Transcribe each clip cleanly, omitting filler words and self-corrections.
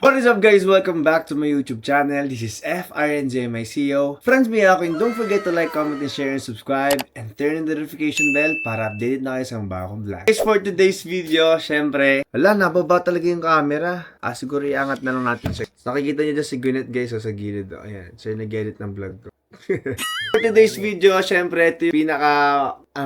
What is up guys? Welcome back to my YouTube channel. This is FRNJ, my CEO. Friends, may ako and don't forget to like, comment, and share, and subscribe. And turn on the notification bell para updated na kayo sa mga bagong vlog. Guys, for today's video, syempre, wala, nababa talaga yung camera. Siguro iangat na lang natin siya. Nakikita niyo dyan si Gwyneth guys, sa gilid. Ayan, siya nag-edit ng vlog ko. For today's video, syempre, ito yung pinaka,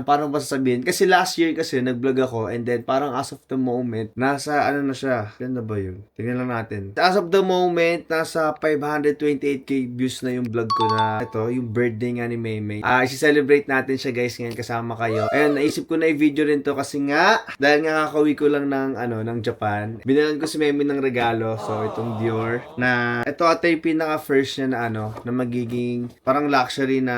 paano ba sasabihin? Kasi last year kasi, nag-vlog ako, and then parang as of the moment, nasa, ano na siya, ganda ba yun? Tingnan lang natin. As of the moment, nasa 528k views na yung vlog ko na, ito, yung birthday nga ni Maymay. I-celebrate natin siya guys, ngayon kasama kayo. Ayun, naisip ko na i-video rin to kasi nga, dahil nga kakauwi ko lang ng, ng Japan, binalan ko si Maymay ng regalo, so itong Dior, na, ito ata yung pinaka first niya na na magiging, parang luxury na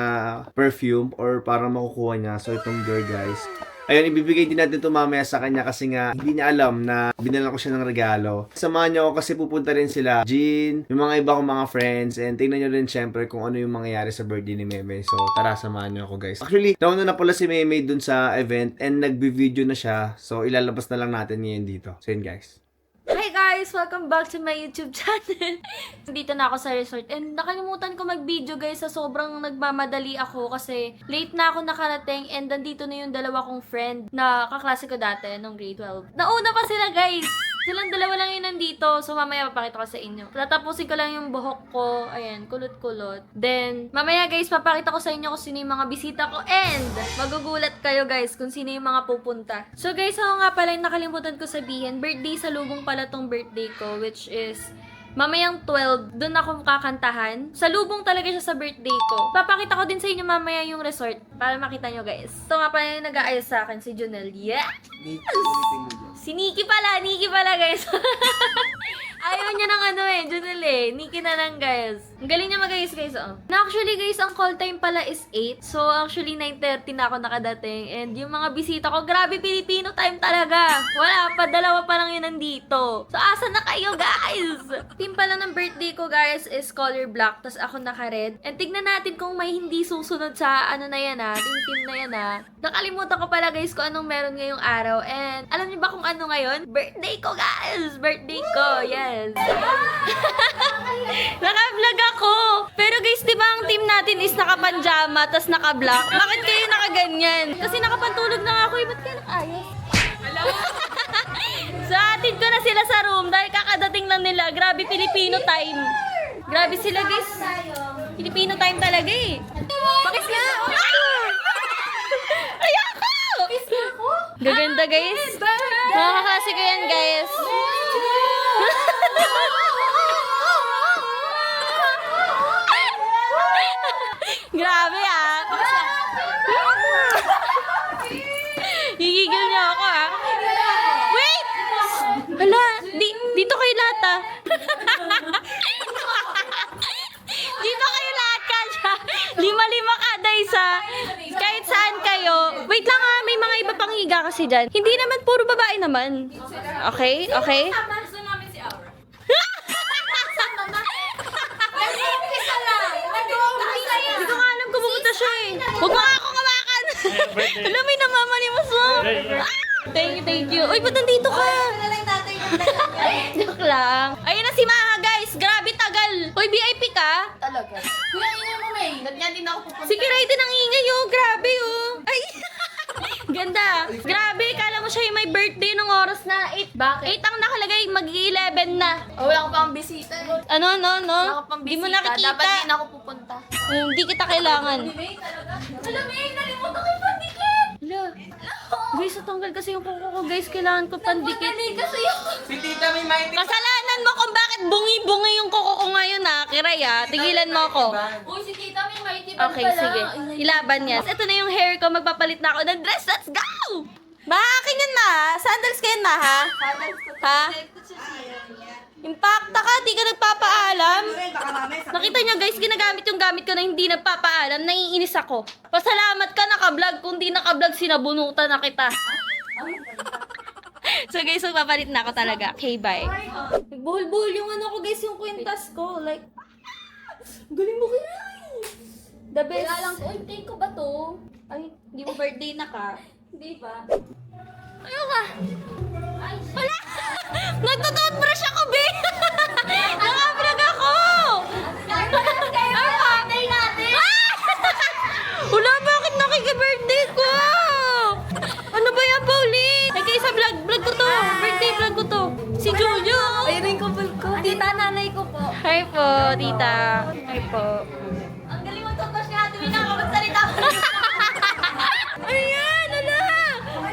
perfume or parang makukuha niya. So itong Dior guys. Ayun, ibibigay din natin ito mamaya sa kanya kasi nga hindi niya alam na binala ko siya ng regalo. Samahan niyo ako kasi pupunta rin sila Jean, yung mga iba kong mga friends, and tingnan niyo rin syempre kung ano yung mangyayari sa birthday ni Maymay. So tara, samahan niyo ako guys. Actually, nauna na pala si Maymay dun sa event and nagbi-video na siya. So ilalabas na lang natin ngayon dito. So yun guys. Hi guys! Welcome back to my YouTube channel. Dito na ako sa resort and nakalimutan ko mag-video guys sa sobrang nagmamadali ako kasi late na ako nakarating and nandito na yung dalawa kong friend na kaklase ko dati nung grade 12. Nauna pa sila guys! Silang dalawa lang yun nandito. So, mamaya papakita ko sa inyo. Tatapusin ko lang yung buhok ko. Ayan, kulot-kulot. Then, mamaya guys, papakita ko sa inyo kung sino yung mga bisita ko. And, magugulat kayo guys kung sino yung mga pupunta. So guys, ako nga pala yung nakalimutan ko sabihin. Birthday sa lubong pala tong birthday ko. Which is, mamayang 12, doon ako kakantahan. Sa lubong talaga siya sa birthday ko. Papakita ko din sa inyo mamaya yung resort para makita nyo guys. Ito nga pala yung nag-aayos sa akin, si Jonel. Yeah! Si Nikki pala guys. Ayaw niya ng Jonel Nikki na lang guys. Ang galing niya mag-ayos guys, Na actually guys, ang call time pala is 8. So actually 9:30 na ako nakadating. And yung mga bisita ko, grabe Filipino time talaga. Wala pa, dalawa pa lang yun nandito. So asa na kayo guys? Team pala ng birthday ko guys is color black. Tapos ako naka-red. And tignan natin kung may hindi susunod sa na yan team na yan Nakalimutan ko pala guys kung anong meron ngayong araw. And alam niyo ba kung ano ngayon? Birthday ko guys! Birthday ko! Yes! Naka-vlog ako! Pero guys, di ba ang team natin is naka-panjama tas naka-black? Bakit kayo naka-ganyan? Kasi nakapantulog na nga ako ba't kayo naka-ayos? So, atid ko na sila sa room dahil kakadating lang nila. Grabe, Filipino time. Grabe sila guys. Filipino time talaga Bakit nga? Ayoko! Gaganda guys. Makakaklase ko yan guys. Grabe Higigil niya ako Wait! Hala, dito kayo lahat Dito kayo lahat kasya. 5 kada isa. Kahit saan kayo. Wait lang may mga iba pang higa kasi dyan. Hindi naman, puro babae naman. Okay? Okay? Hindi ko nga alam kung pupunta siya Huwag mo nga akong hawakan. Alam mo yung namamalimos mo. Thank you. Uy, ba't nandito ka? Joke lang. Ayun na si Maha, guys. Grabe tagal. Uy, VIP ka? Talaga. Kuya, ingay mo, May. Ganyan din ako pupunta. Si Kiray din ang ingay, Grabe, Ay. Ganda. Grabe, kala mo siya yung may birthday nung oras na 8. Bakit? 8 ang nakalagay, mag-11 na. Wala ko pang bisita Ano? Wala ko pang Di mo bisita. nakikita. Dapat din ako pupunta. Hindi kita kailangan. May talaga. Alam, May, nalimutan ko yung pandikit. Hala. Guys, natanggal kasi yung kuko ko. Guys, kailangan ko pandikit. Kasi yung... Si Tita may mighty. Kasalanan mo kung bakit bungi-bungi yung kuko ko ngayon Kiray Tigilan mo ako. Uy, si Tita may mighty band Okay, pala. sige. Ilaban yan. Ito na yung hair ko. Magpapalit na ako ng dress. Let's go! Akin yan Sandals ka yan ha? Ha? Impacta ka, di ka nagpapaalam. Nakita niyo guys, ginagamit yung gamit ko na hindi nagpapaalam. Naiinis ako. Pasalamat ka naka-vlog. Kung di naka-vlog, sinabunutan na kita. So guys, magpapalit na ako talaga. Okay, bye. Nagbuhol-buhol yung ko guys, yung kwintas ko. Like, galing mo kaya. The best. Kaya lang, uy, take ko ba to? Ay, hindi mo birthday na ka. Di ba? Ayaw ka. Wala! Nagtututbrush ako, be! habol ko. Tita, nanay ko po. Hi po, tita. Hi po. Ang galing mo tutos ni Ate Mina kapag salita mo. Ayan, ala!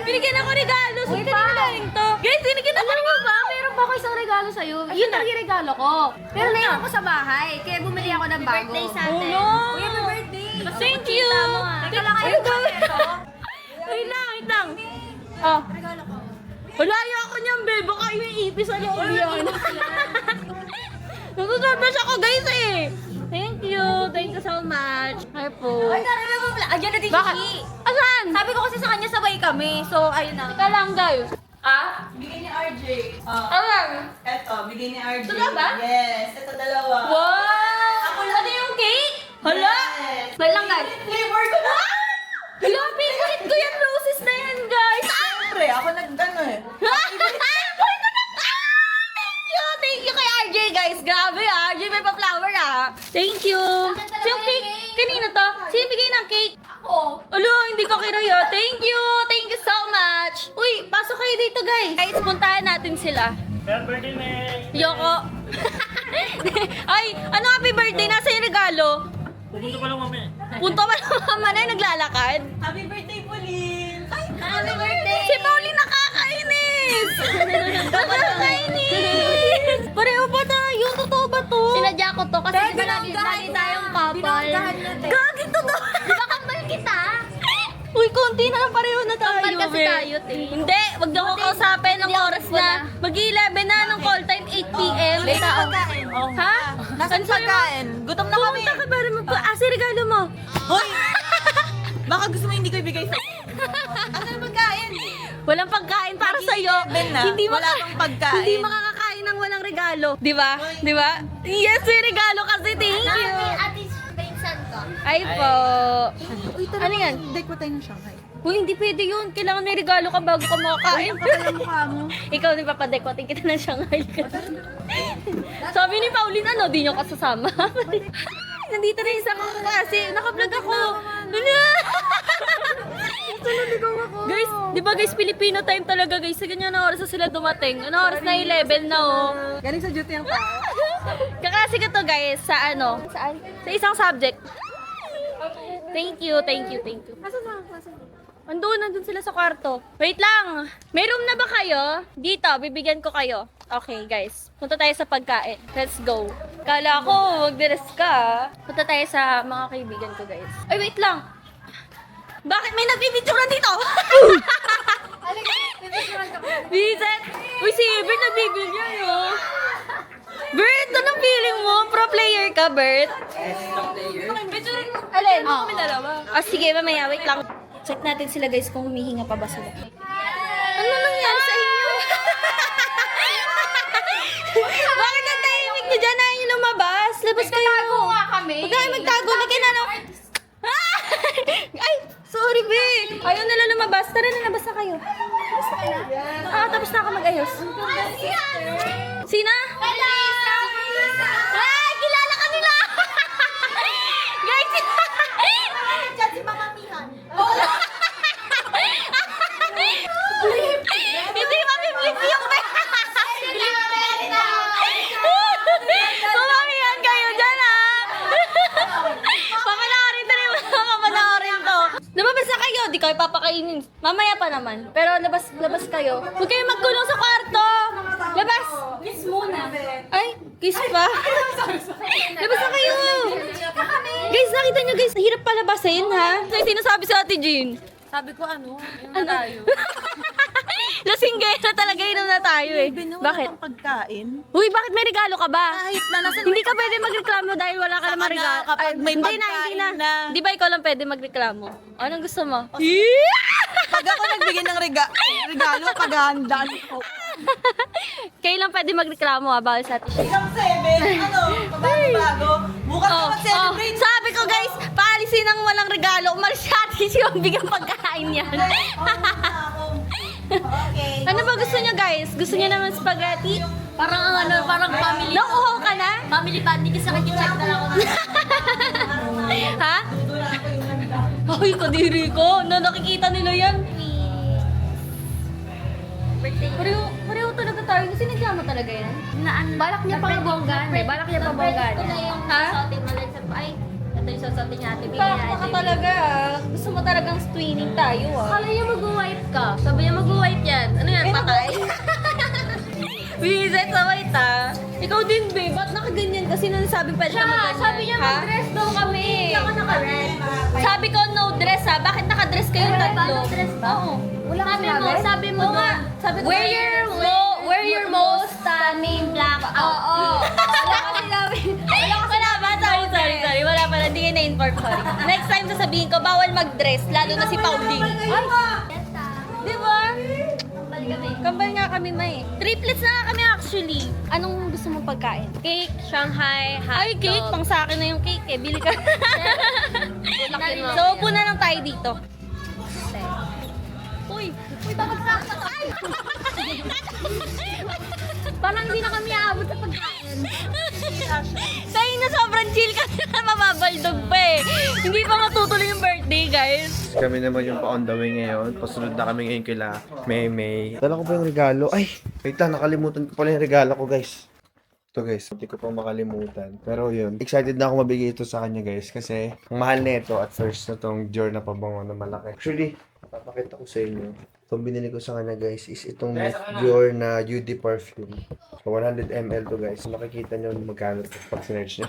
Binigyan ako regalo. Saan Uy, ka pa. galing to? Guys, binigyan ako Alam mo ba, meron pa ako isang regalo sa'yo. Yun ang regalo ko. Pero naiwan ko sa bahay, kaya bumili ako ng bago. Birthday sa Oh, no. Uy, happy birthday. Thank you. Teka lang, ayun ko ito. Wait lang, wait lang. Oh. Regalo ko. Wala ayoko niyan, be. Baka yung ipis sa loob yan. Nagsusurprise ako, guys, eh. Thank you. Thank you so much. Hi po. Ay, narinig mo pala. Ayan na din Bakit? si. Asan? Sabi ko kasi sa kanya sabay kami. So, ayun na. Teka lang, guys. Bigay ni RJ. Alam. Eto, bigay ni RJ. Ito na ba? Yes, ito dalawa. Wow! Ano yung cake? Hala? Yes. Wait lang, guys. Flavor ko na! Hala, favorite ko yan. Roses na yan, guys. Siyempre, ako nagdano eh. Thank you kay RJ, guys. Grabe, RJ may pa-flower, Thank you. Yung cake, kanino to? Sino bigay ng cake? Ako. Alo, hindi ko kiraya. Thank you. Thank you so much. Uy, pasok kayo dito, guys. Guys, puntahan natin sila. Happy birthday, May! Yoko. Ay, ano happy birthday? Nasa yung regalo? Pupunta pa lang, Mami. Punta ba ng mama na yung naglalakad? Happy birthday, Pauline! Happy birthday. Si Pauline nakakainis! Nakakainis! Pareho ba tayo? Totoo ba to? Sinadya ko to kasi Pero di ba lagi tayong couple. Binanggahan natin. Gagi to to! Di ba kambal kita? Uy, konti na lang pareho na tayo. Kambal kasi be. tayo, te. Hindi, wag niyo ako kausapin ng Hindi ako oras wala. na. Mag-11 na ng call time, 8 p.m. May pagkain. Ha? Nasaan pagkain? Gutom na kami. Pumunta ka ba naman po? Ah, si regalo mo. Hoy! Baka gusto mo hindi ko ibigay sa... Asan pagkain? Walang pagkain para sa iyo. na. Wala kang pagkain. Hindi makakakain ng walang regalo. Di ba? Di ba? Yes, may regalo kasi. Thank you. Ate Vincent ko. Ay po. Uy, Ano yan? Date ko tayo ng Shanghai. Uy, hindi pwede yun. Kailangan may regalo ka bago ka makakain. Mukha mo. Ikaw din papadekotin kita ng Shanghai. Sabi ni Pauline, ano, di nyo kasasama. Nandito na isa ko kasi naka-vlog ako. Guys, di ba guys, Filipino time talaga guys. Sa ganyan na oras na sila dumating. Ano oras na 11 na oh. Galing sa duty ang tao. Kakasi ko to guys sa ano? Saan? Sa isang subject. Thank you, thank you, thank you. Nandun sila sa kwarto. Wait lang! May room na ba kayo? Dito, bibigyan ko kayo. Okay, guys. Punta tayo sa pagkain. Let's go. Kala ko, magdires ka. Punta tayo sa mga kaibigan ko, guys. Ay, wait lang! Bakit may nagbibidyo na dito? Vincent! Uy, si Bert nagbibidyo, no? Bert, anong feeling mo? Pro player ka, Bert? Alin? Oo. Ah, sige, mamaya, wait lang. Check natin sila guys kung humihinga pa ba sila. Ano nangyari sa inyo? Bakit ang tahimik niyo dyan? Ayaw niyo lumabas? Labas kayo. Nagtatago nga kami. Huwag kayo magtago. Lagyan na ng... Ay, sorry, be. Ayaw nila lumabas. Tara na, labas na kayo. Ah, tapos na ako mag-ayos. Sina? Hello! Ay, kilala ka nila! Guys, Diyan si Mama Mihan. hindi mabiblik yung Tumamihan kayo dyan, ha? Papanoorin na rin mga kapanoorin to. Lumabas na kayo, di kayo papakainin. Mamaya pa naman. Pero labas kayo. Huwag kayo magkulong sa kwarto. Labas! Kiss muna. Ay, kiss pa. Labas na kayo. Guys, nakita nyo guys, hirap palabasin, ha? May sinasabi sa Ate Jean. Sabi ko ano Ano? Lasinggera talaga, inom na tayo eh. Bakit? pagkain. Uy, bakit may regalo ka ba? Kahit na nasa... Hindi ka pwede magreklamo dahil wala ka namang Saka na, regalo. kapag may hindi pagkain na. na. Di ba ikaw lang pwede magreklamo? Anong gusto mo? Pag ako nagbigay ng regalo, paghahandaan ko. Kayo lang pwede magreklamo ha, bawal sa atin. Isang 7, ano, pabago-bago. Bukas na mag-celebrate. Sabi ko guys, paalisin ang walang regalo. Umalis si Ate si bigyan pagkain yan. Okay. Ano ba gusto niyo guys? Gusto niyo naman spaghetti? Parang ano, parang family. Nauuhaw ka na? Family bonding kasi check na lang ako. Ha? Ay, kadiri ko. Na nakikita nila yan. Pareho talaga tayo. Sinadya mo talaga yan? Balak niya pang bonggan eh. Balak niya pang bonggan. Ito na yung Ha? susuotin mo lang sa... Ay, ito yung susuotin niya ate. Baka ka talaga ah. Gusto mo talagang twinning tayo ah. Kala niya mag-wipe ka. Sabi niya mag-wipe yan. Ano yan, patay? Bisit sa white ah. Ikaw din babe, ba't nakaganyan kasi nung sabing pwede ka maganyan? Sabi niya Ha? mag-dress daw kami. Hindi ako naka-red. Sabi ko no dress ha, bakit naka-dress kayong tatlo? No dress ba? Oo. Wala sabi mo doon. Sabi ko, Wear your most stunning black Oo. Wala kasi namin. Wala ba? Sorry. Wala pala. Hindi kayo na-inform. Sorry. Next time sasabihin ko, bawal mag-dress. Lalo na si Pauline. Ay! Di ba? Kambal nga kami, May. Triplets na nga kami actually. Anong gusto mong pagkain? Cake, Shanghai, Ay, cake. Pang sa akin na yung cake eh. Bili ka. So, upo na lang tayo dito. Uy, bakit sa akin? Ay! Parang hindi na kami aabot sa pagkain. Sa inyo sobrang chill kasi mababaldog pa eh. Hindi pa matutuloy yung birthday, guys. Kami naman yung pa-on the way ngayon. Pasunod na kami ngayon kila May. Dala ko pa yung regalo. Ay, wait lang, nakalimutan ko pala yung regalo ko, guys. Ito guys, hindi ko pang makalimutan. Pero yun, excited na ako mabigay ito sa kanya guys. Kasi, ang mahal na ito at first na tong Dior na pabango na malaki. Actually, papakita ko sa inyo. Itong binili ko sa kanya guys is itong Dior na UD perfume. So, 100 ml to guys. So, makikita nyo magkano ito pag sinerch nyo.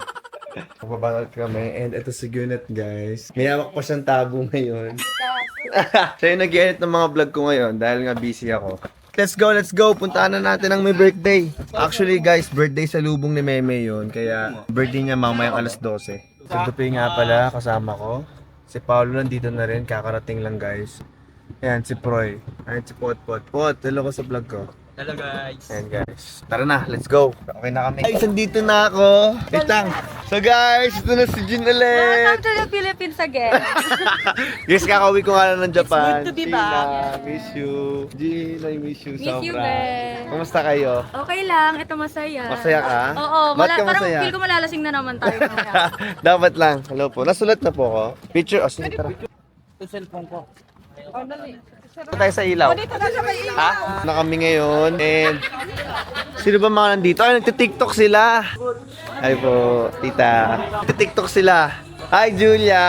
Magbabalot kami. And ito si Gwyneth guys. May hawak pa siyang tabo ngayon. Siya yung nag-edit ng mga vlog ko ngayon dahil nga busy ako. Let's go! Puntaan na natin ang may birthday. Actually guys, birthday sa lubong ni Meme yun. Kaya birthday niya mamayang alas 12. Si Dupi nga pala, kasama ko. Si Paolo nandito na rin, kakarating lang guys. Ayan, si Proy. Ayan, si Pot. Hello ko sa vlog ko. Hello guys. Ayan guys. Tara na, let's go. Okay na kami. Guys, nandito na ako. Wait lang. So guys, ito na si Jin ulit. Welcome to the Philippines again. Guys, kakauwi ko nga lang ng Japan. good to be Sheila, back. miss you. Jin, I miss you Miss you, sobra. Ben. Kumusta kayo? Okay lang, ito masaya. Masaya ka? Oo, Ba't ka parang masaya? feel ko malalasing na naman tayo mamaya. Dapat lang. Hello po. Nasulat na po ako. Picture. Oh, sige, tara. Ito cellphone ko. Ito tayo sa ilaw. Ha? Na kami ngayon. And sino ba mga nandito? Ay, nagtitiktok sila. Ay po, tita. Nagtitiktok sila. Hi, Julia!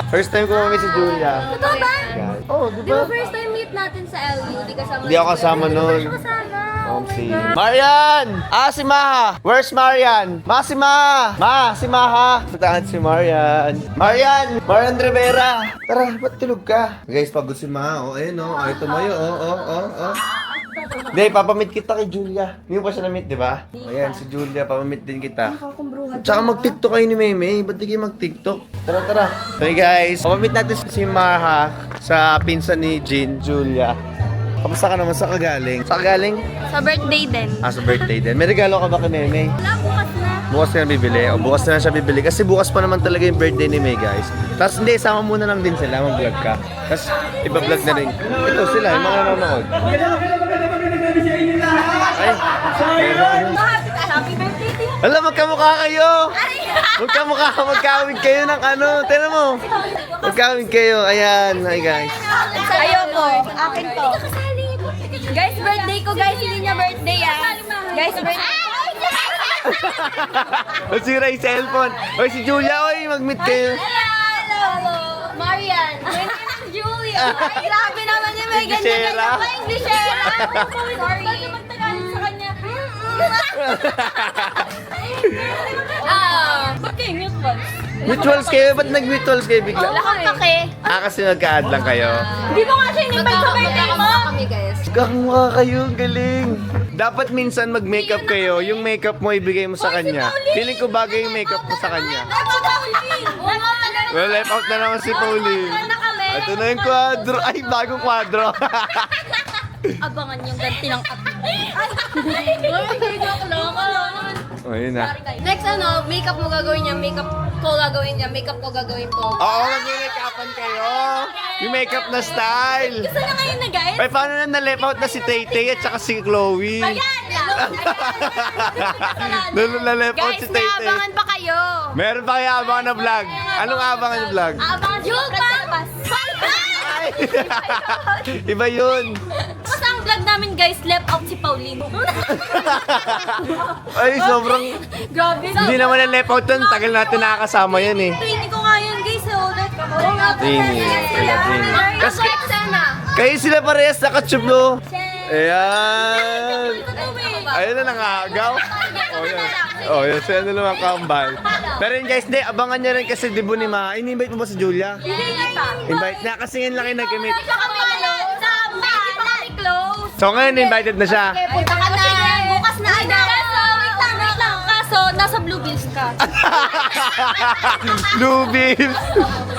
First time ko mamit si Julia. Totoo ba? Oh, di Di ba ba? first time meet natin sa LU? Di kasama. Hindi ako kasama nun. Kasama. Si Marian! Si Maha! Where's Marian? Si Maha! Si Maha! Puntahan si Marian. Marian Rivera! Tara, ba't tulog ka? Guys, pagod si Maha. Oh, ayun oh. Ay, tumayo. Oh. Hindi, papamit kita kay Julia. Hindi mo pa siya na-meet, di ba? Ayan, si Julia, papamit din kita. Tsaka mag-tiktok kayo ni Meme. Ba't di kayo mag-tiktok? Tara. Okay guys, papamit natin si Maha sa pinsan ni Jin, Julia. Kamusta ka naman? Sa kagaling? Sa birthday din. Sa birthday din. May regalo ka ba kay Meme? Wala, bukas na. Bukas na bibili. O bukas na siya bibili. Kasi bukas pa naman talaga yung birthday ni May, guys. Tapos hindi, sama muna lang din sila. Mag-vlog ka. Tapos iba-vlog na rin. Ito sila, yung mga nanonood. Ay, Happy birthday to you. alam, magkamukha kayo! Magkawig kayo ng ano. Tignan mo. Magkawig kayo. Ayan. Hi, guys. Ayoko. Akin to. Guys, birthday ko guys. Hindi niya birthday Guys, birthday. Nasira yung cellphone. Oy, si Julia, oy, mag-meet kayo. Hello. Marian. My name is Julia. Ay, grabe naman yung may Englishera. ganyan-ganyan pa. Englishera. Sorry. Bakit magtagalog sa kanya? Pagkingit ba? Mutuals kayo? Ba't nag-mutuals kayo bigla? Wala kang pake. Kasi nagka-add lang kayo. Hindi mo nga siya in-invite sa birthday mo. Kami guys. Kakamukha kayo, ang galing. Dapat minsan mag-makeup kayo, yung makeup mo ibigay mo sa kanya. Feeling ko bagay yung makeup mo sa kanya. Well, left out na naman si Pauline. Ito na yung kwadro. Ay, bagong kwadro. Abangan yung ganti ng api. O, yun na. Next makeup mo gagawin niya, makeup ko gagawin niya, makeup ko gagawin ko. Oo, mag-makeupan kayo. Yung makeup na style. Gusto na ngayon na guys? Ay, paano na na-left out na si Tay-Tay at saka si Chloe? Na-left out Guys, si may Tay-Tay. abangan pa kayo. Meron pa kayo abangan na vlog. Anong abangan na vlog? Abangan yung Pass! Ay! Iba yun. Basta ang vlog namin guys, left out si Pauline. Ay, sobrang... Grabe. Hindi naman na left out yun. Tagal natin nakakasama yan eh. Training ko nga yan guys. Ulit. Training. Kasi kayo sila parehas nakachublo. Ayan. Ayun na nangagaw. Oh, yun. So, ano naman kambal. Pero yun guys, abangan niya rin kasi debut ni Ma. In-invite mo ba si Julia? Invite niya kasi yun lang yung nag-commit. So ngayon, invited na siya. Punta ka na. Bukas na agad. Wait lang. Kaso, nasa Blue Bills ka. Lubis!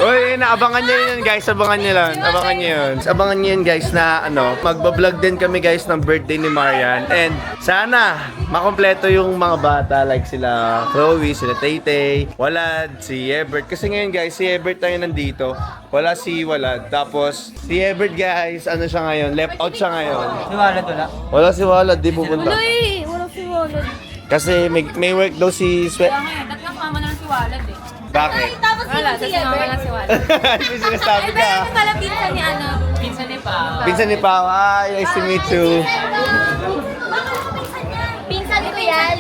Uy, naabangan niyo yun guys, abangan niyo lang. Abangan niyo yun. Abangan niyo yun guys na magbablog din kami guys ng birthday ni Marian. And sana makompleto yung mga bata like sila Chloe, sila Tay-Tay, Walad, si Ebert. Kasi ngayon guys, si Ebert tayo nandito. Wala si Walad. Tapos si Ebert guys, ano siya ngayon? Left out siya ngayon. Si Walad wala. Wala si Walad, di pupunta. Wala si Walad. Kasi may work daw si Sweat. Ba't kasama na lang si Walad eh? Bakit? Tapos si Ever. si Walad. May sinasabi ka. Pala pinsan ni ano. Pinsan ni Pao. Pinsan ni Pao, hi, nice to meet you. Pinsan ko yan.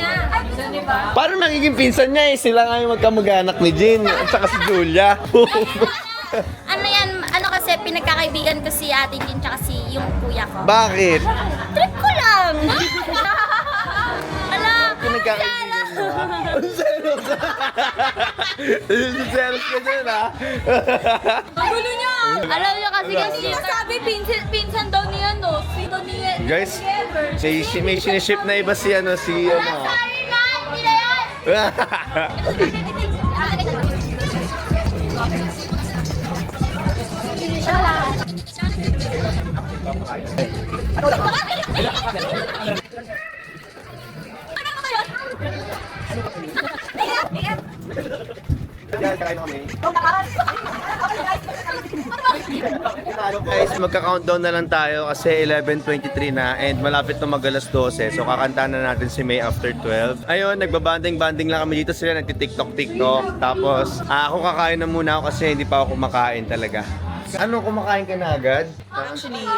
Pinsan ni Pao. Paano nagiging pinsan niya eh? Sila nga yung magkamag-anak ni Jean at saka si Julia. Ano yan, ano kasi pinagkakaibigan ko si Ate Jean tsaka si yung kuya ko. Bakit? Trip ko lang. Pinagkakaibigan mo ha? Selos! Selos ka dyan ha? Gulo niya. Alam niyo kasi sabi pinsan daw niya no. Sino niya? Guys, may siniship na iba si si Sorry na, hindi na yan. Guys, magka-countdown na lang tayo kasi 11:23 na and malapit na mag-alas 12. So kakanta na natin si May after 12. Ayun, nagbabanding-banding lang kami dito, sila nagti-TikTok. Tapos ako kakain na muna ako kasi hindi pa ako kumakain talaga. Ano, kumakain ka na agad? Actually,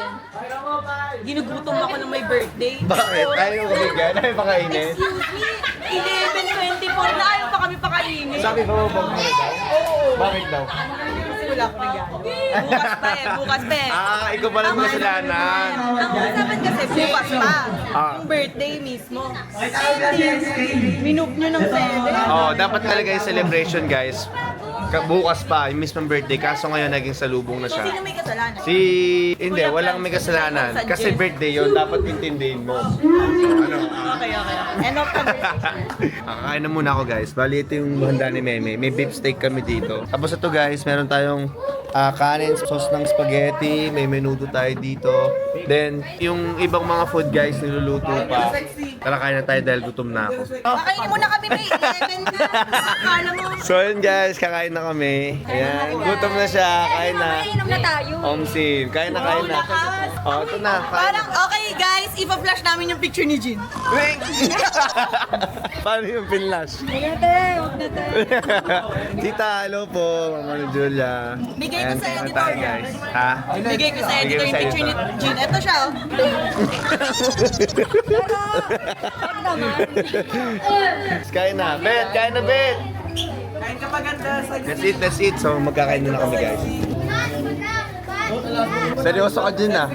ginugutom ako ng may birthday. Bakit? Ayaw ka bigyan? Ayaw pakainin? Excuse me, 11:24 na ayaw pa kami pakainin. Sabi ko mo daw? Oo. Bakit daw? Kasi wala akong regalo. Bukas pa eh. Ikaw pala yung kasalanan. Ang usapan kasi bukas pa. Yung birthday mismo. Minook nyo ng 7. Dapat talaga yung celebration guys. Bukas pa, yung mismong birthday. Kaso ngayon naging salubong na So, siya. sino may kasalanan? Hindi, walang may kasalanan. Kasi birthday yun, dapat intindihin mo. Okay. End of conversation. Kakain na muna ako guys. Bali ito yung handa ni Meme. May beef steak kami dito. Tapos ito guys, meron tayong kanin, sauce ng spaghetti. May menudo tayo dito. Then, yung ibang mga food guys, niluluto pa. Tara kain na tayo dahil gutom na ako. Pakainin muna kami may 11 na. Akala mo. So yun guys, kakain na kami. Ayan, gutom na siya. Kain na. Inom na tayo. Omsin, kain na. Ito na. Parang okay guys, ipa-flash namin yung picture ni Jean. Wait! Paano yung pinlash? Tita, hello po. Mama ni Julia. Bigay ko Ayan, sa kain editor tayo, niya. guys. Ha? Bigay ko sa editor yung picture ni Jean. Ito siya oh. Kain na. Bet! Kain na, Bet! Kain ka paganda sa Let's eat. So, magkakain na kami, guys. Seryoso ka dyan, ah.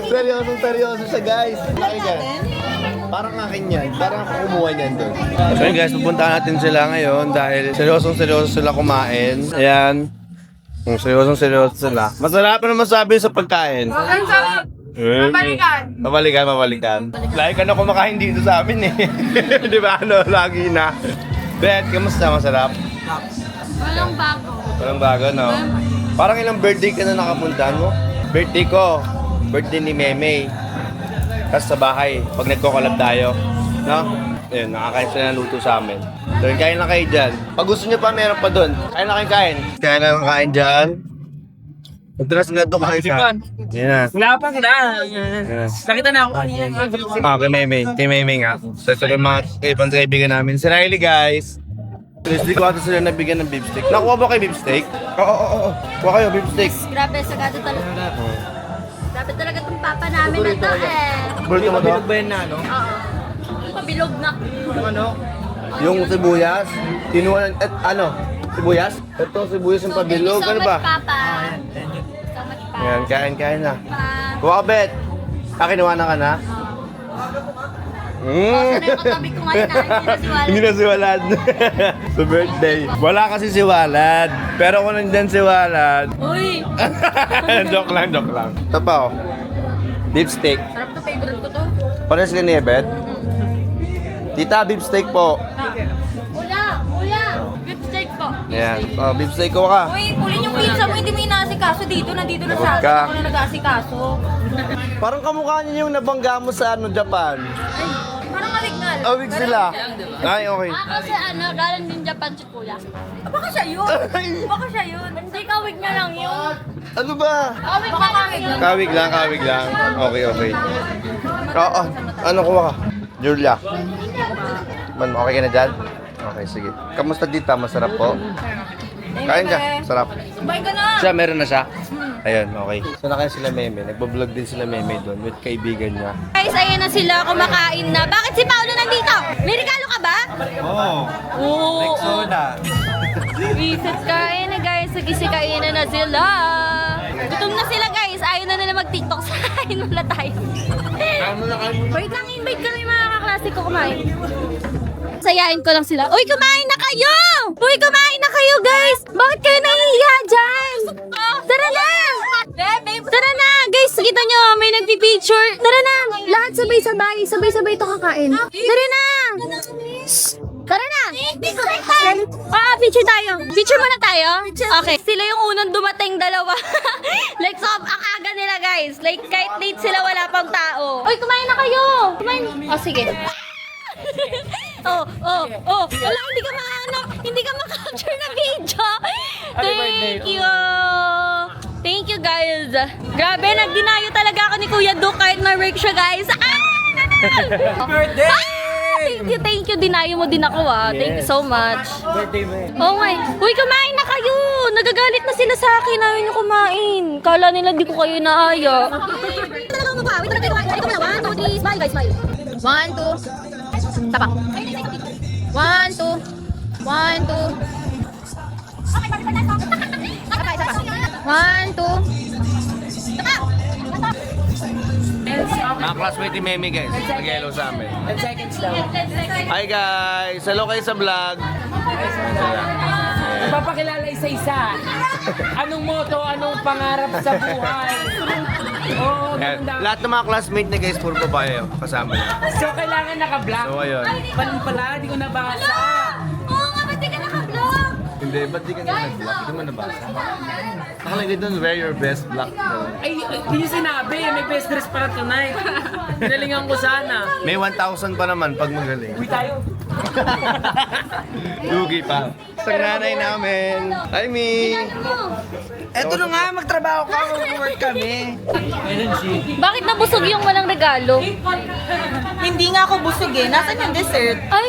Seryoso siya, guys. Okay, guys. Parang akin yan. Parang ako kumuha niyan doon. So yun guys, pupuntahan natin sila ngayon dahil seryoso sila kumain. Ayan. Seryoso sila. Masarap na masabi sa pagkain. Ang sarap! Mabalikan. Lagi ka na kumakain dito sa amin eh. Di ba? Lagi na. Bet, kamusta? Masarap? Walang bago. Walang bago, no? Parang ilang birthday ka na nakapuntahan mo? Birthday ko. Birthday ni Meme. Tapos sa bahay, pag nagko-collab tayo. No? Ayun, nakakain sila ng luto sa amin. So, kain lang kayo dyan. Pag gusto nyo pa, meron pa dun. Kain lang kayo kain. Kain lang kain dyan. Magdaras na ito kain ka. Yan na. Lapang na. Nakita na ako. Kay Meme. Kay Meme nga. So, ito yung mga ibang kaibigan namin. Si Riley, guys. Please, di ko ata sila nabigyan ng beef steak. Nakuha ba kayo beef steak? Oo. Kuha kayo beef steak. Grabe, sagado talaga. Grabe talaga itong papa namin na to eh. Bulto mo to? Ba yan na, no? Oo. Pabilog na. Yung ano? Yung sibuyas. Kinuha ng, sibuyas? Ito, sibuyas yung pabilog. Ano ba? Papa. So much, Papa. Yan, kain na. Kuha ka, Bet. Kinuha na ka na? Sana yung katabi ko ngayon na hindi na si Walad. Hindi na si Walad. Sa birthday. Wala kasi si Walad. Pero kung nandyan si Walad. Uy! joke lang. Ito pa, oh. Beef steak. Sarap na, favorite ko to. Pares ka ni Bet? Tita, beef steak po. Kuya! Good steak po. Yan. Oh, beef steak ko ka. Uy, pulin yung pizza mo, hindi mo inasikaso dito. Nandito na sa akin. Ka. Ako na nag-asikaso. Parang kamukha niyo yung nabangga mo sa Japan. Parang alignal. Awig sila. Ay, okay. Kasi galing din Japan si Kuya. Baka siya yun. Hindi, kawig niya lang yun. Ano ba? Kawig na lang yun. Kawig lang. Okay. Oo, ano kuha ka? Julia. Man, okay ka na dyan? Okay, sige. Kamusta dito? Masarap po? Kain ka? Sarap. Kumain ka na. Siya, meron na siya? Ayun, okay. So na kaya sila Meme. Nagbablog din sila Meme doon with kaibigan niya. Guys, ayan na sila, kumakain na. Bakit si Paolo nandito? May regalo ka ba? Oo. Oo. Soda. Visit kain na guys, nagisikain na sila. Gutom na sila guys, ayaw na nila mag-tiktok sa kain mula tayo. Wait lang, invite ko na yung mga kaklase ko kumain. Sayain ko lang sila. Uy, kumain na kayo! Guys! Bakit kayo nahihiya dyan? Tara na! Tara na! Guys, kita nyo, may nagpipicture. Tara na! Lahat sabay-sabay. Sabay-sabay ito kakain. Tara na! Shh! Tara na! Picture tayo. Picture muna tayo? Okay. Sila yung unang dumating, dalawa. Like, so, ang aga nila, guys. Like, kahit late sila, wala pang tao. Uy, kumain na kayo! Oh, sige. Wala, hindi ka ma-capture na video. Thank you, guys. Grabe, nagdinayo talaga ako ni Kuya Duke kahit na-work siya, guys. Birthday! Thank you. Dinayo mo din ako, ah. Thank you so much. Birthday mo eh. Oh my. Uy, kumain na kayo. Nagagalit na sila sa akin. Ayaw nyo kumain. Kala nila di ko kayo naaya. Talagang mukha. Wait, talagang mukha. Ito muna. 1, 2, 3. Smile, guys. Smile. 1, 2. Tapa. 1, 2. 1, 2. One, two. Mga classmate ni Meme guys, nag-hello sa amin. 10 seconds daw. Hi guys! Hello kayo sa vlog. Papakilala isa-isa. Anong motto, anong pangarap sa buhay? Oo, Yan. ganun daw. Lahat ng mga classmate na guys, puro babae kasama niya. So, kailangan naka-black. So ayun. Paling pala, di ko nabasa. Oo nga, ba't di ka naka-vlog? Hindi, ba't di ka na nag-vlog? Hindi mo nabasa. Nakalagay doon, wear your best black. Ay, hindi sinabi. May best dress para tonight. Pinalingan ko sana. May 1,000 pa naman pag magaling. Uwi tayo. Lugi pa. Sa nanay namin. Hi, Mi! Eto na nga, magtrabaho ka. Mag-work kami. Bakit nabusog yung walang regalo? Hindi nga ako busog eh. Nasaan yung dessert? Ay,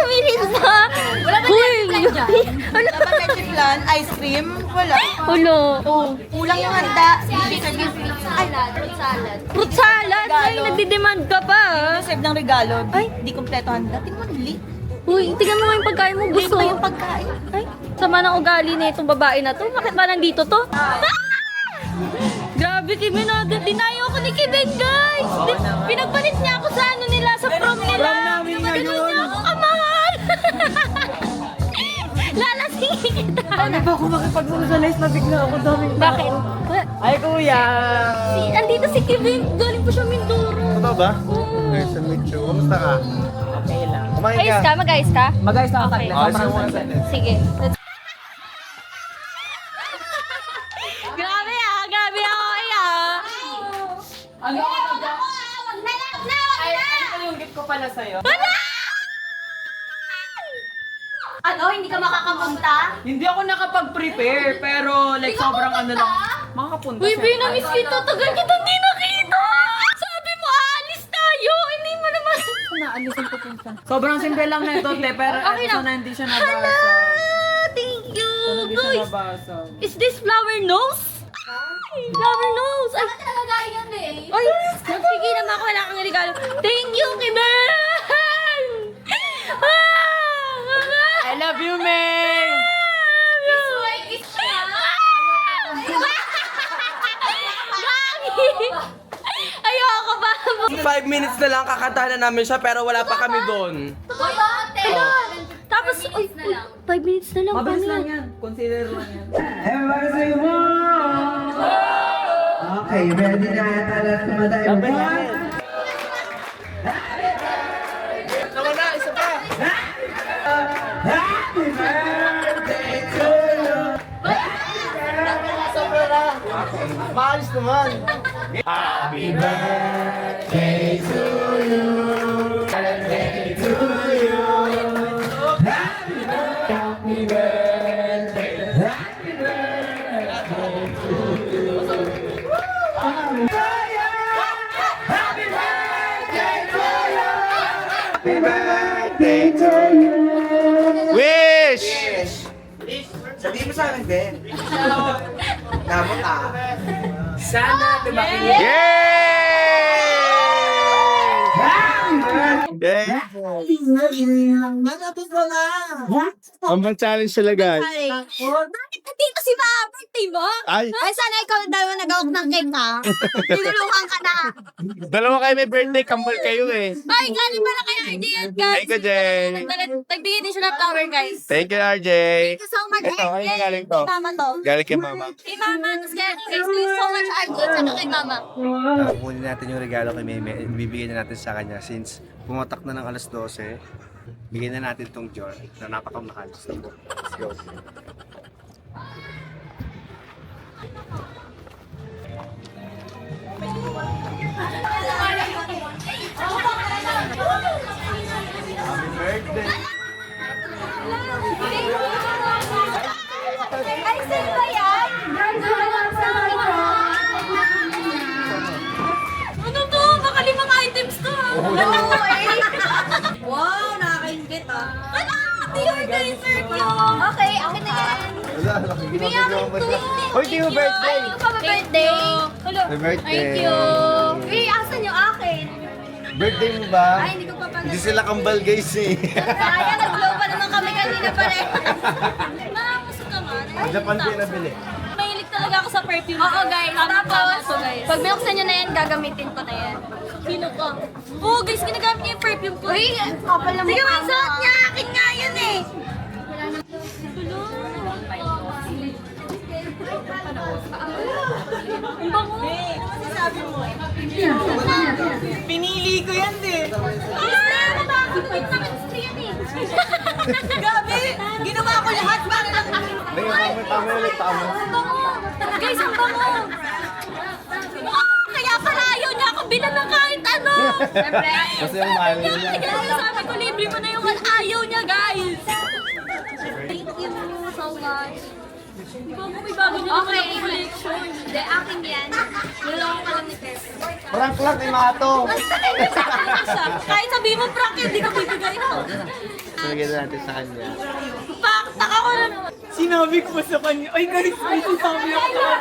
minis na. Wala ba plan dyan? Wala ba veggie flan? Ice cream? Wala. Ulo. Kulang yung handa. Fruit salad. Ay, nagdidemand ka pa. Serve ng regalo. Ay, di kompleto handa. Tingnan mo, li. Uy, tingnan mo nga yung pagkain mo. Gusto Busog. yung pagkain. Ay, sama ng ugali na itong babae na to. Bakit ba nandito to? Ah! Grabe, Kevin. Dinayo ako ni Kevin, guys. Pinagpalit niya ako sa ano nila, sa prom nila. Prom namin Pinagpalit ngayon. niya ako, kamahal. Lalasingin kita. Ano ba ako makipag-socialize na bigla ako dami. Bakit? Ay, kuya. Andito si Kevin. Galing po siya Mindoro. Totoo ba? Nice to meet you. Kamusta ka? Okay lang. Kumain Ayos ka? ka? Mag-ayos ka? Mag-ayos na ako. Okay. Sige. Grabe ah, grabe ako Ano? Wag na lang na! Ay, ano yung gift ko pala sa'yo? Ano, hindi ka makakapunta? Hindi ako nakapag-prepare, pero like sobrang ano lang. Makakapunta Uy, siya. binamiss kita. Tagal kita hindi nakita. Sabi mo, aalis tayo. Hindi mo naman. alisin ko po siya. Sobrang simple lang na ito, te, pero Okay ito lang. na hindi siya nabasa. Thank you, Hindi siya guys. nabasa. Is this flower nose? Ay, flower nose. Ay, talaga yan eh. Ay, sige naman ako, wala kang regalo. Thank you, Kimen! I love you, May! This way is siya. Ayoko ba? 5 minutes na lang kakatahan na namin siya pero wala pa kami doon. Tapos, 5 minutes na lang. Mabilis paano lang yan? yan. Consider lang yan. Everybody say wow! Okay, ready na yata lahat kumadayo pa? Tama na, isa pa. Happy birthday to you! Maalis naman. Happy birthday to you! Birthday to you! Happy birthday! Happy birthday to you! Happy birthday to you! Happy birthday to you! Wish! Sabihin mo sa akin, Ben. Namot ah. Sana tumakin Yay! Ang challenge sila, guys. Bakit nandito si Ma? Birthday mo? Ay, Ay, sana ikaw dalawa nag-awak ng cake ha? Tinulungan ka na. dalawa kayo may birthday, kambal kayo eh. Ay, galing pala kay RJ yan, guys. Thank you, Jay. Nagbigay din siya ng flower, guys. Thank you, RJ. Thank you so much, Ito, RJ. ayun galing to. Kay Mama to. Galing kay Mama. Kay Mama. Tapos kay thank you so much, RJ. Tsaka kay Mama. Kukunin natin yung regalo kay Meme and bibigyan na natin sa kanya since pumatak na ng alas 12. Bigyan na natin tong jar na napakamahal. So, let's go. Happy birthday! Ay, sino ba yan? Ano to? Baka 5 items to ha? Oo eh. Wow, nakakaingit ah. Ala, di organizer ko. Okay, akin na yan. Bibigyan ko ito. Hoy, di mo birthday! Ay, pa birthday. Hello. Happy birthday! Thank you. Eh, asan yung akin? Birthday mo ba? Ay, hindi ko pa pag- Hindi sila kambal guys eh. Kaya nag-blow pa naman kami kanina pa rin. Nakapusok ka nga. Japan din nabili. Mahilig talaga ako sa perfume. Oo guys, tapos pag binuksan nyo na yan, gagamitin ko na yan. Sino ka? Oo guys, ginagamit niya yung perfume ko. Uy, kapal na mukha mo. Sige, magsuot niya. Akin nga yun eh. Ang bango. Ano masasabi mo? Pinili ko yan, te. Ah, bakit? Wait naman gusto yan eh. Gabi! Ginawa ko lahat para lang. Tama ulit, tama. Ang bango. Guys, ang bango. Kaya pala ayaw niya ako bilan ng kahit ano. Siyempre. Kasi yung mahal niya. Kaya sabi ko, libre mo na yung ayaw niya, guys. Thank you so much. May bago niya okay. Collection. Hindi, akin yan. Niloloko ka lang ni Pepe. Prank lang kay Mato. Kahit sabihin mo prank, hindi ka bibigay ito. Bigyan na natin sa kanya. Taka ko na naman. Sinabi ko pa sa kanya, ay guys, may sinabi ako sa kanya.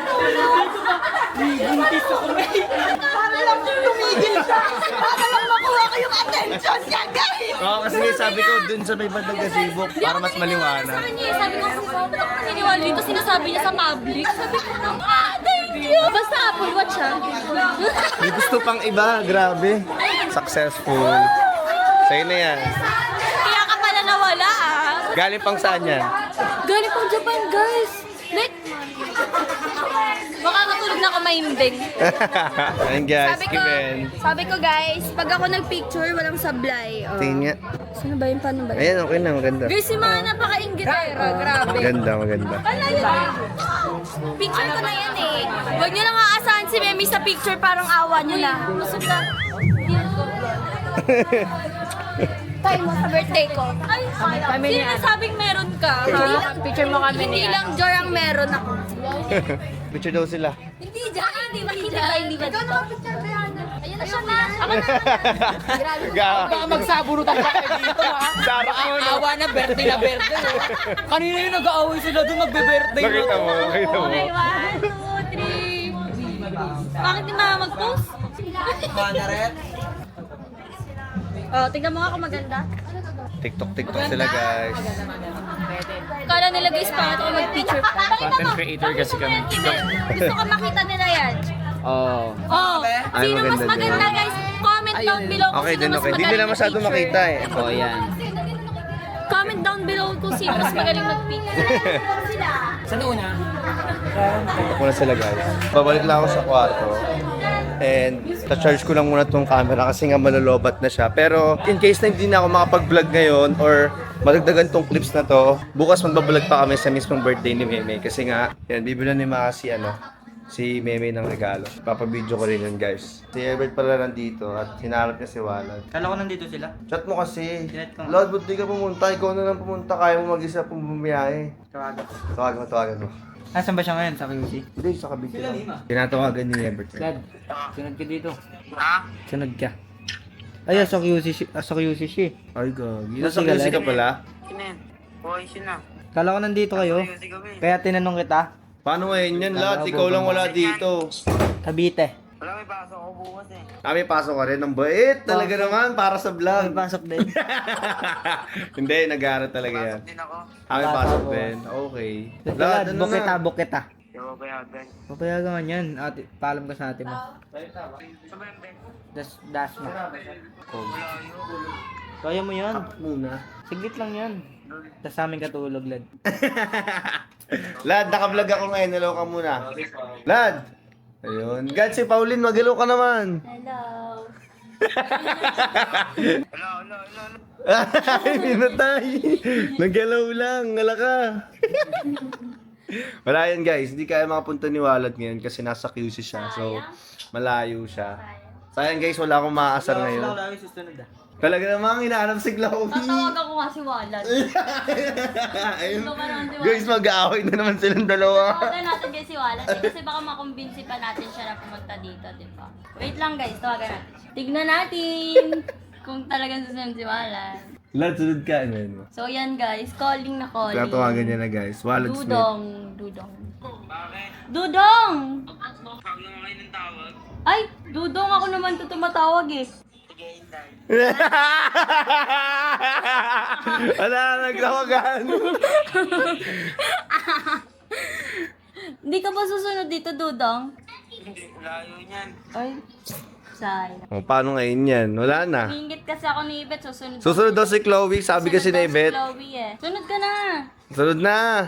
Buntis ako ngayon. Para lang tumigil siya. Para lang makuha ko yung attention niya, guys. Oo, kasi sabi ko dun sa may bandang gazebo para mas Sa maliwanag. kanya, sabi ko, ba't ako naniniwala dito? Sinasabi niya sa public. Sabi ko, thank you. Basta Apple Watch siya. May gusto pang iba, grabe. Successful. Sa'yo na yan. Kaya ka pala nawala ah. Galing pang saan yan? Galing pang Japan, guys. Like, baka matulog na ako maimbing. Ayun guys, Sabi ko, Kiven. sabi ko guys, pag ako nagpicture, walang sablay. Oh. Tingin nga. Sino ba yun? Paano ba yun? Ayan, okay na, maganda. Guys, si mga napaka-inggitera. Grabe. Maganda, maganda. Wala yun. Picture ko na yan eh. Huwag nyo lang aasahan si Memi sa picture, parang awa nyo na. Busog na. Tayo mo sa birthday ko. Ay, sino nasabing meron ka? Ha? Picture mo kami. Hindi lang Jor ang meron ako. Picture daw sila. Hindi dyan, hindi ba? Hindi ba? Ikaw naman picture ba yan? Ayun na siya na. Ako na. Baka magsabunutan pa kayo dito, ha? Sarap mo, no? Awa na, birthday na birthday. oh. Kanina yung nag-aaway sila doon, magbe-birthday. Nakita mo, nakita mo. Okay, 1, 2, 3. Bakit di mama mag-post? Oh, tignan mo nga kung maganda. TikTok sila, guys. Kala nila guys, pangit ako mag-picture. Content creator kasi kami. Gusto ko makita nila yan. Oo. Oh, Ay, sino mas maganda maganda din. guys? Comment down below kung Okay sino din, mas okay. Di magaling nila masyado mag-picture. makita eh. Oh, yan. Comment down below kung sino mas magaling mag-picture. Saan una? Muna sila, guys. Babalik lang ako sa kwarto. And ta-charge ko lang muna tong camera kasi nga malolobat na siya. Pero in case na hindi na ako makapag-vlog ngayon or madagdagan tong clips na to, bukas magbablog pa kami sa mismong birthday ni Meme. Kasi nga, yan, bibilan ni Maka si Meme ng regalo. Papabidyo ko rin yun, guys. Si Everett pala nandito at hinarap niya si Walad. Kala ko nandito sila. Chat mo kasi. Chat ko. Lord, ba't di ka pumunta? Ikaw na lang pumunta. Kaya mo mag-isa pong bumiyahe. Tawagan mo. Nasaan ba siya ngayon? Sa QC? Hindi, sa Cavite lang. Tinatawagan ni Everett. Dad, sunod ka dito. Ha? Sunod ka. Ay, sa QC siya. Ay, gagi. Nasa Nasa QC ka pala? Kala ko nandito kayo. Kaya tinanong kita. Paano ngayon yan, Lad? Ikaw lang wala dito. Cavite. Kami pasok ka rin. Ang bait talaga naman para sa vlog. Pasok din. Hindi, nag-aaral talaga yan. Kami pasok din. Okay. Lad, ano na? Buketa. Papayagan ka yan. Ate, paalam ka sa ate mo. Das mo. Kaya mo yan. Muna. Siglit lang yan. Tas sa amin katulog, Lad. Lad, naka-vlog ako ngayon. Hello ka muna. Lad! Ayun. God, si Pauline, mag-hello ka naman. Hello. Ay, pinatay. Nag-hello lang. Ngala ka. Wala yan, guys. Hindi kaya makapunta ni Walad ngayon kasi nasa QC siya. So, malayo siya. Sayang, guys. Wala akong maaasar ngayon. Talaga namang hinahanap si Chloe. Tatawagan ko nga si Walad. Ayun. Gusto ka naman si Walad. Guys, mag-aaway na naman silang dalawa. Tawagan natin guys si Walad kasi baka makumbinsi pa natin siya na pumunta dito, di ba? Wait lang guys, tawagan natin. Tignan natin kung talagang susunod si Walad. Lad, sunod ka. Ano? So yan guys, calling na calling. Tatawagan niya na, guys. Walad Smith. Dudong. Dudong! Ay, Dudong, ako naman to tumatawag eh. Wala na nagtawagan. Hindi ka ba susunod dito, Dudong? Hindi, layo niyan. Ay, sayang. O, paano ngayon yan? Wala na. Hingit kasi ako ni Ibet, susunod. Susunod daw si Chloe, sabi kasi ni Ibet. Chloe eh. Sunod ka na. Sunod na.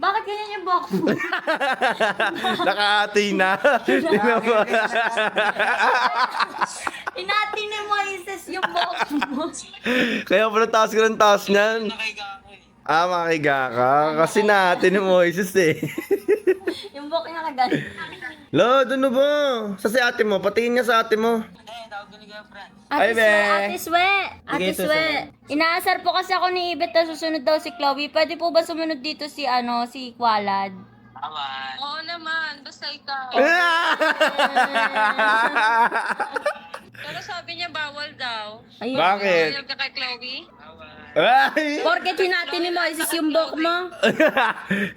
Bakit ganyan yung buhok mo? Nakahati na. Tingnan mo. Inati ni Moises yung buhok mo. Kaya pala taas ka ng taas niyan. Ah, makiga ka. Kasi natin ni Moises eh. Yung buhok niya kagano. Lord, ano ba? Sa si ate mo, patingin niya sa ate mo. Ay, be. Ate Swe. Inaasar po kasi ako ni Ibet na susunod daw si Chloe. Pwede po ba sumunod dito si si Walad? Oo naman, basta ikaw. Pero sabi niya bawal daw. Ayun. Bakit? Bawal ka kay Chloe? Ay! Porket hinati ni Moises yung buhok mo.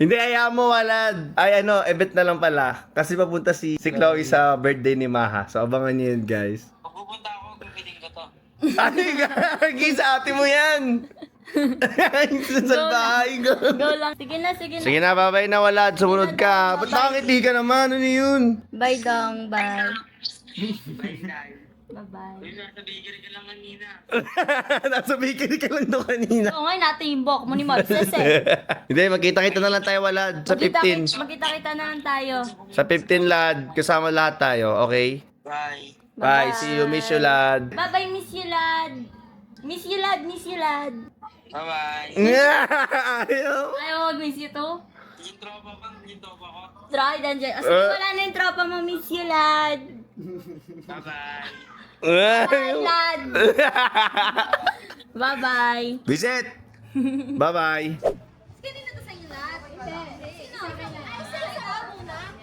Hindi, ayaw mo, Walad. Ay, Ebet na lang pala. Kasi papunta si Chloe sa birthday ni Maha. So, abangan niyo yun, guys. Pupunta ako, bibiling ko to. Ay, gagi, sa ate mo yan. Salbahay ko. Go lang. Sige na. Sige na, bye-bye na, Walad. Sumunod ka. Ba't nakangiti ka naman? Ano yun? Bye dong, bye. Bye-bye. Nasa bakery ka lang doon kanina. Oo nga, natin yung buhok mo ni Moises eh. Hindi, magkita-kita na lang tayo, Walad. Sa 15. Magkita-kita na lang tayo. Sa 15, Lad. Kasama lahat tayo, okay? Bye. Bye. See you. Miss you, Lad. Bye-bye, miss you, lad. Miss you, lad. Bye-bye. Ayaw. Ayaw mag-miss you to? Yung tropa ko. Try, dandiyan. Sige, wala na yung tropa mo, miss you, lad. Bye-bye. Bye, lad. Bye-bye. Visit! Bye-bye. Ganito to sa inyo, lad. Sino? Ay, sa muna.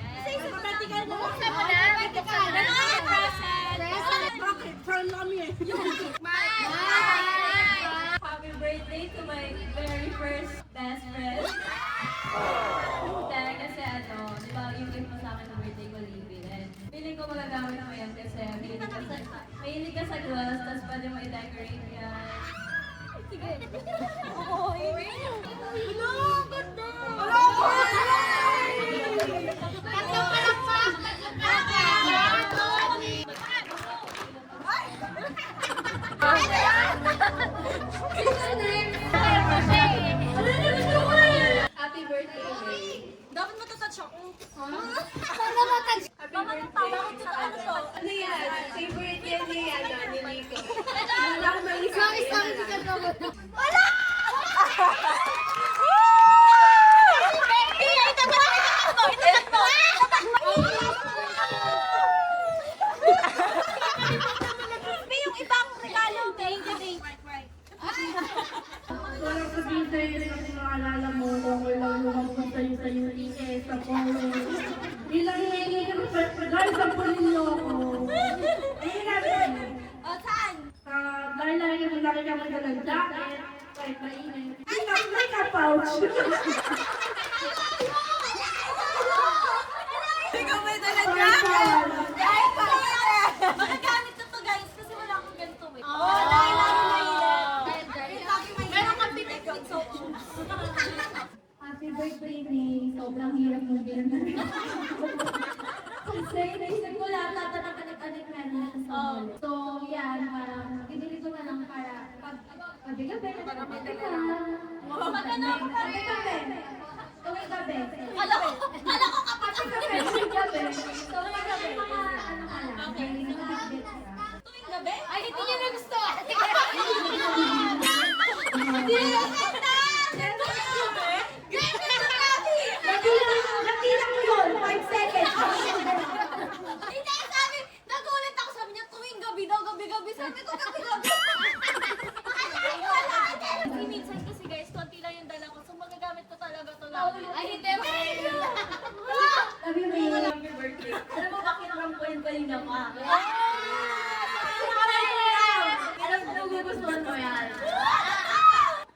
Happy birthday to my very first best friend. Dahil kasi di ba yung gift mo sa akin na birthday ko, Libin. And feeling ko magagamit mo yan kasi mahilig ka sa gloss, tapos pwede mo i-decorate yan. Sige. Happy birthday, May. Dapat matatouch ako. Happy birthday. Ano yan? Favorite yan ni Nico. Wala akong maisip. Wala! May yung ibang regalo. Thank you. Walang sabihin sa'yo rin kasi maalala mo kung kailang lumabas sa'yo sa UTS, sa polo. Bilang hindi ka guys, sampunin niyo ako. Ayun natin. O, saan? Dahil lagi ka magdalang jacket, kahit mainit. May ka-pouch. Ikaw may dala jacket! Dahil pa! Magagamit ko to guys kasi wala akong ganito eh. Dahil lagi mainit. Meron kang pinagkot so Happy birthday, May. Sobrang hirap mo din. Kasi naisip ko lahat na nag-adik na sa mall. So, yan, parang pinili ko na lang para pag-gabi, nag-gabi ka. Pag-gabi. Tuwing gabi. Kala ko kapag Tuwing gabi. Tuwing gabi, mga ano ka lang. Okay. tuwing gabi? Ay, hindi niya na gusto. Hindi na ganda! Ganda tuwing gabi? Ganda na natin! Natilang mo yun, 5 seconds. Hindi, sabi, nagulat ako, sabi niya tuwing gabi daw, gabi-gabi. Sabi ko, gabi-gabi. Kasi minsan kasi guys, konti lang yung dala ko. So magagamit ko talaga to lang. Ay, hindi. Love you, May. Happy birthday. Alam mo ba, kinakampun kanina pa? Alam ko nagugustuhan mo yan.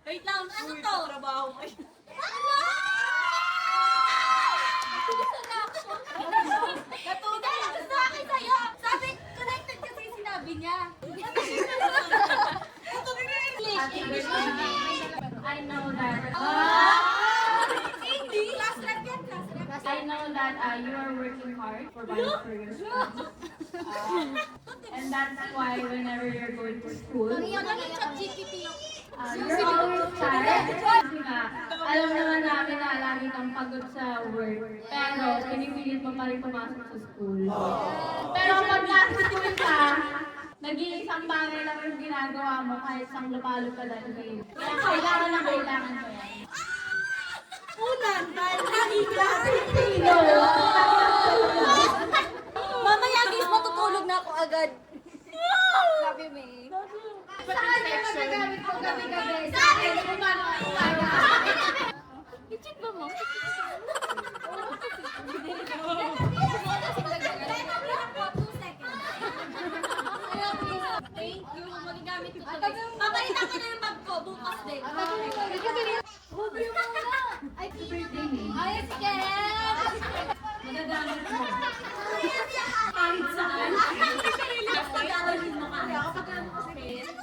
Wait lang, ano to? Trabaho ko. Natutunan ako sa akin sa'yo. Sabi, connected kasi yung sinabi niya. Happy birthday. I know that. Hindi. Last rep yan, last rep. I know that you are working hard for buying for your school. And that's why whenever you're going to school, Yung chat GPT yung... you're always tired. Kasi nga, alam naman namin na lagi kang pagod sa work. Pero pinipilit mo pa rin pumasok sa school. Pero pag nasa school ka, nag-iisang bagay lang yung ginagawa mo kahit sang lupalo ka dahil. Kaya kailangan na kailangan mo yan. Unan, dahil lagi ka Pilipino. Mamaya guys, matutulog na ako agad. Love you, May. Saan yung magagamit ko gabi-gabi? Sa akin! Kumano ako kaya? I-check ba mo? Thank you. Magagamit ko to. Papalitan ko na yung bag ko bukas din. Ay, birthday ni. Ay, sige! Magagamit mo. Kahit saan. Pagkawalin mo ka. Next!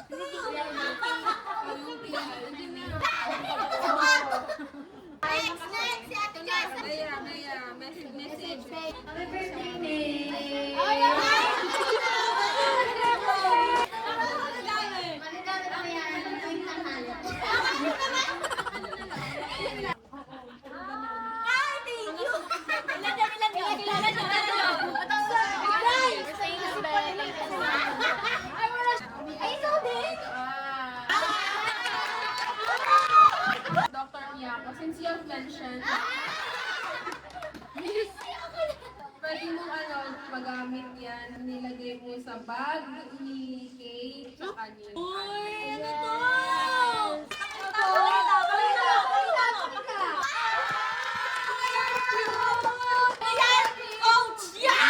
Si Ate Jess! Message. Happy birthday, May. Magagamit mo yan. Tuwing tanghali. Ay, thank you! Ilan yun? Kilala nyo? Guys! Ay, ikaw din? Dr. Miyako, since you have mentioned, pwede mo magamit yan, nilagay mo sa bag ni Kate, tsaka ni Uy, ano to? Ayan! Coach! Yeah!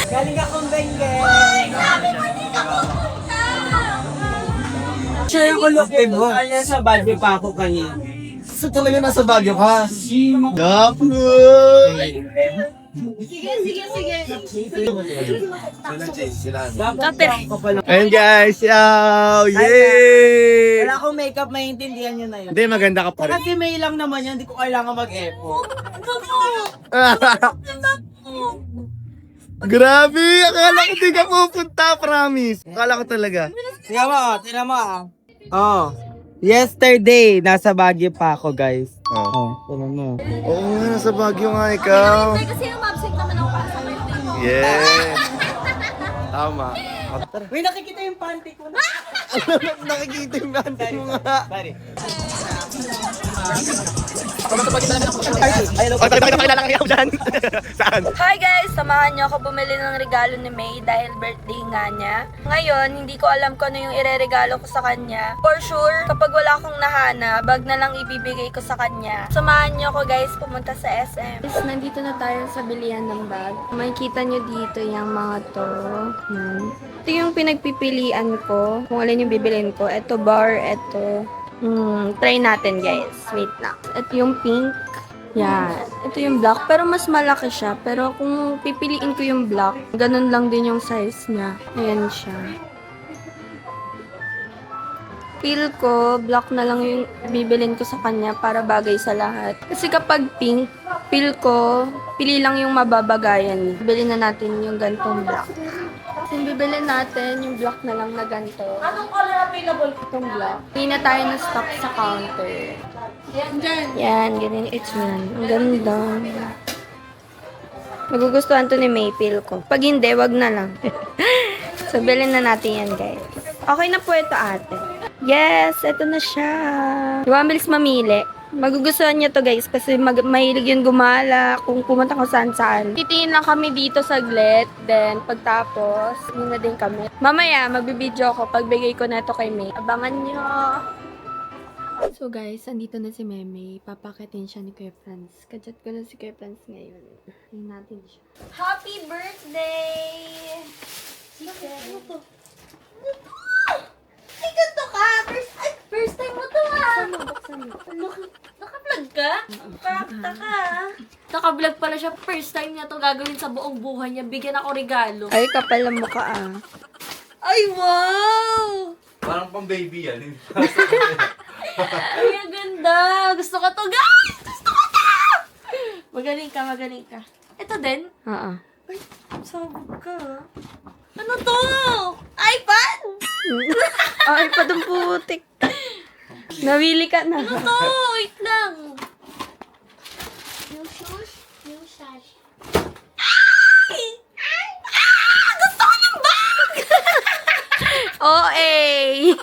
Galing akong Benguet. Share ko look mo. Ano sa Baguio pa ako kanina. So talaga nasa Baguio ka? Ayun guys, yay! Wala akong makeup, maintindihan nyo na yun. Hindi, maganda ka pa rin. Kasi may lang naman yan, hindi ko kailangan mag-effort. Grabe! Akala ko di ka pupunta, promise. Akala ko talaga. Tingnan mo ah. Oh. Yesterday, nasa Baguio pa ako, guys. Oh. Tingnan mo. Oo nga, nasa Baguio nga ikaw. Kasi yung absent naman ako para sa birthday mo. Yeah. Tama. Uy, nakikita yung panty ko na. Nakikita yung bante mo nga. Saan? Hi guys! Samahan niyo ako bumili ng regalo ni May dahil birthday nga niya. Ngayon, hindi ko alam kung ano yung ireregalo ko sa kanya. For sure, kapag wala akong nahana, bag na lang ibibigay ko sa kanya. Samahan niyo ako guys pumunta sa SM. Guys, nandito na tayo sa bilihan ng bag. Makikita nyo dito yung mga to. Yan. Ito yung pinagpipilian ko. Kung alin yung bibilin ko. Ito bar, ito. Try natin guys. Wait lang. Ito yung pink. Yan. Ito yung black. Pero mas malaki siya. Pero kung pipiliin ko yung black, ganun lang din yung size niya. Ayan siya. Feel ko, black na lang yung bibilin ko sa kanya para bagay sa lahat. Kasi kapag pink, feel ko, pili lang yung mababagayan. Bili na natin yung gantong black. Kasi bibili natin yung black na lang na ganito. Anong color available? Itong black. Hindi na tayo na stock sa counter. Yan, ganyan. It's yan. Ang ganda. Magugustuhan to ni May, feel ko. Pag hindi, wag na lang. So, bilhin na natin yan, guys. Okay na po ito, ate. Yes, ito na siya. Diba, mabilis mamili. Magugustuhan niya to guys kasi mahilig yun gumala kung pumunta ko saan-saan. Titingin lang kami dito saglit, then pagtapos, yun na din kami. Mamaya, magbibideo ako pagbigay ko na ito kay May. Abangan nyo! So guys, andito na si Meme. Papakitin siya ni Kuya Franz. Kachat ko na si Kuya Franz ngayon. Tingnan natin siya. Happy birthday! Ano to? Ay, ganito ka! First time mo to ah! Naka-vlog ka? Prakta ka. Naka-vlog pala siya. First time niya to gagawin sa buong buhay niya. Bigyan ako regalo. Ay, kapal ang mukha ah. Ay, wow! Parang pang baby yan. Ay, ang ganda. Gusto ko to, guys! Gusto ko to! Magaling ka, magaling ka. Ito din? Oo. Ay, sabog ka. Ano to? iPad? Ay, padong putik. Nawili ka na. Ano to? Wait lang. Yung shoes, yung sash.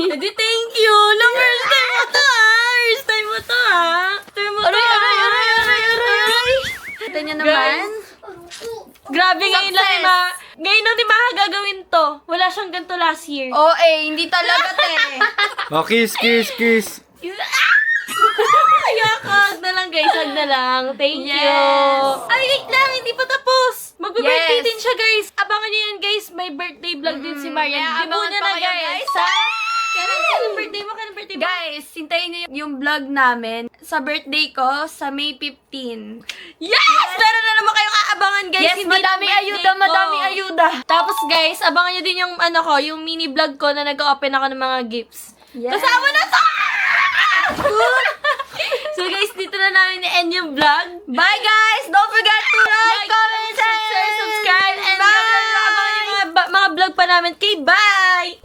Edi thank you. No, first time mo to ah. First time mo to ah. Turn mo to. Aray. Ito niya naman. Grabe ngayon lang ni Ma. Ngayon lang ni Ma gagawin to. Wala siyang ganito last year. Hindi talaga, te. Oh, kiss. Yakag na lang guys. Wag na lang. Thank you. Yes. Ay, wait lang. Hindi pa tapos. Mag-birthday Yes. din siya guys. Abangan niyo yan guys. May birthday vlog din si Marian. Kaya Dibo abangan niya pa na kayo, guys. guys, Ha? Kailan birthday mo? Kailan birthday mo? Guys, hintayin niyo yung vlog namin sa birthday ko sa May 15. Yes! Meron na naman kayong aabangan guys. Yes, Hindi madaming lang ayuda, birthday ko. madaming ayuda. Tapos guys, abangan nyo din yung yung mini vlog ko na nag-open ako ng mga gifts. Yes. Kasama na to! So guys, dito na namin i-end yung vlog. Bye guys! Don't forget to like, comment, share, subscribe, and abangan nyo yung mga vlog pa namin. Okay, bye!